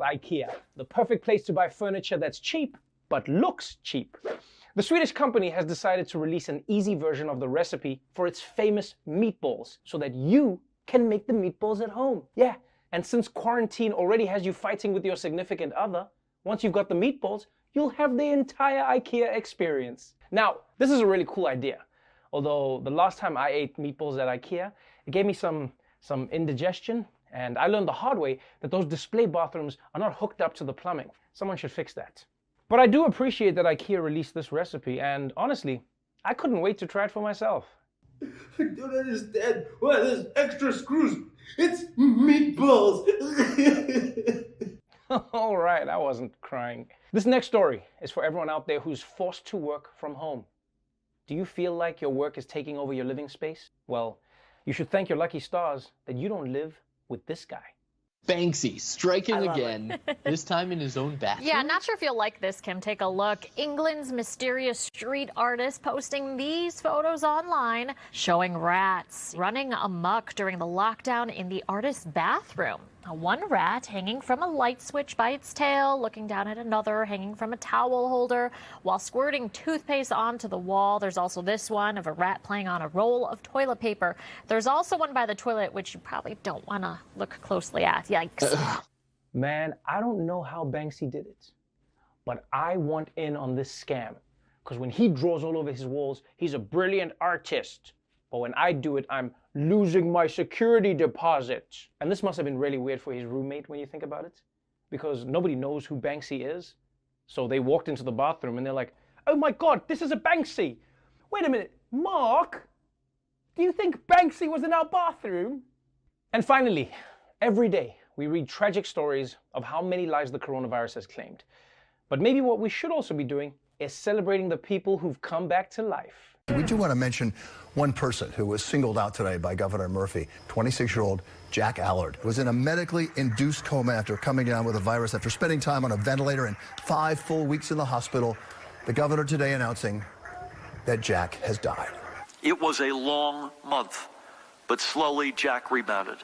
IKEA, the perfect place to buy furniture that's cheap, but looks cheap. The Swedish company has decided to release an easy version of the recipe for its famous meatballs so that you can make the meatballs at home. Yeah, and since quarantine already has you fighting with your significant other, once you've got the meatballs, you'll have the entire IKEA experience. Now, this is a really cool idea. Although the last time I ate meatballs at IKEA, it gave me some indigestion, and I learned the hard way that those display bathrooms are not hooked up to the plumbing. Someone should fix that. But I do appreciate that IKEA released this recipe, and honestly, I couldn't wait to try it for myself. I don't understand why there's extra screws. It's meatballs. All right, I wasn't crying. This next story is for everyone out there who's forced to work from home. Do you feel like your work is taking over your living space? Well, you should thank your lucky stars that you don't live with this guy. Banksy striking again, this time in his own bathroom. Yeah, not sure if you'll like this, Kim. Take a look. England's mysterious street artist posting these photos online showing rats running amok during the lockdown in the artist's bathroom. One rat hanging from a light switch by its tail, looking down at another hanging from a towel holder while squirting toothpaste onto the wall. There's also this one of a rat playing on a roll of toilet paper. There's also one by the toilet, which you probably don't want to look closely at. Yikes. Man, I don't know how Banksy did it, but I want in on this scam. Because when he draws all over his walls, he's a brilliant artist. But when I do it, I'm losing my security deposit. And this must have been really weird for his roommate when you think about it, because nobody knows who Banksy is. So they walked into the bathroom and they're like, oh my God, this is a Banksy. Wait a minute, Mark, do you think Banksy was in our bathroom? And finally, every day we read tragic stories of how many lives the coronavirus has claimed. But maybe what we should also be doing is celebrating the people who've come back to life. We do want to mention one person who was singled out today by Governor Murphy, 26-year-old Jack Allard, who was in a medically induced coma after coming down with a virus after spending time on a ventilator and 5 full weeks in the hospital. The governor today announcing that Jack has died. It was a long month, but slowly Jack rebounded.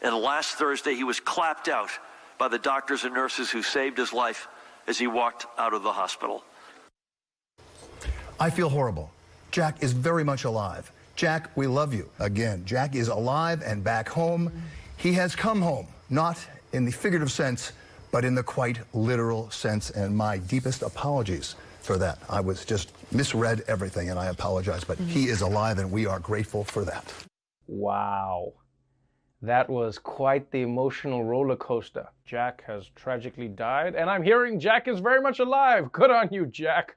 And last Thursday, he was clapped out by the doctors and nurses who saved his life as he walked out of the hospital. I feel horrible. Jack is very much alive. Jack, we love you. Again, Jack is alive and back home. He has come home, not in the figurative sense, but in the quite literal sense, and my deepest apologies for that. I was just misread everything, and I apologize, but he is alive, and we are grateful for that. Wow. That was quite the emotional roller coaster. Jack has tragically died, and I'm hearing Jack is very much alive. Good on you, Jack.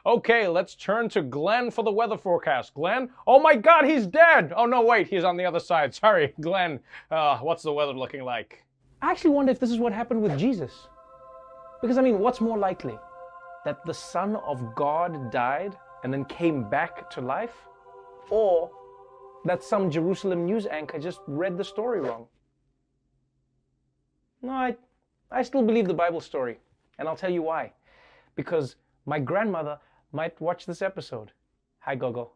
Okay, let's turn to Glenn for the weather forecast. Glenn? Oh my God, he's dead! Oh no, wait, he's on the other side. Sorry, Glenn. What's the weather looking like? I actually wonder if this is what happened with Jesus. Because, I mean, what's more likely? That the Son of God died and then came back to life? Or that some Jerusalem news anchor just read the story wrong? No, I still believe the Bible story, and I'll tell you why. Because my grandmother might watch this episode. Hi, Gogo.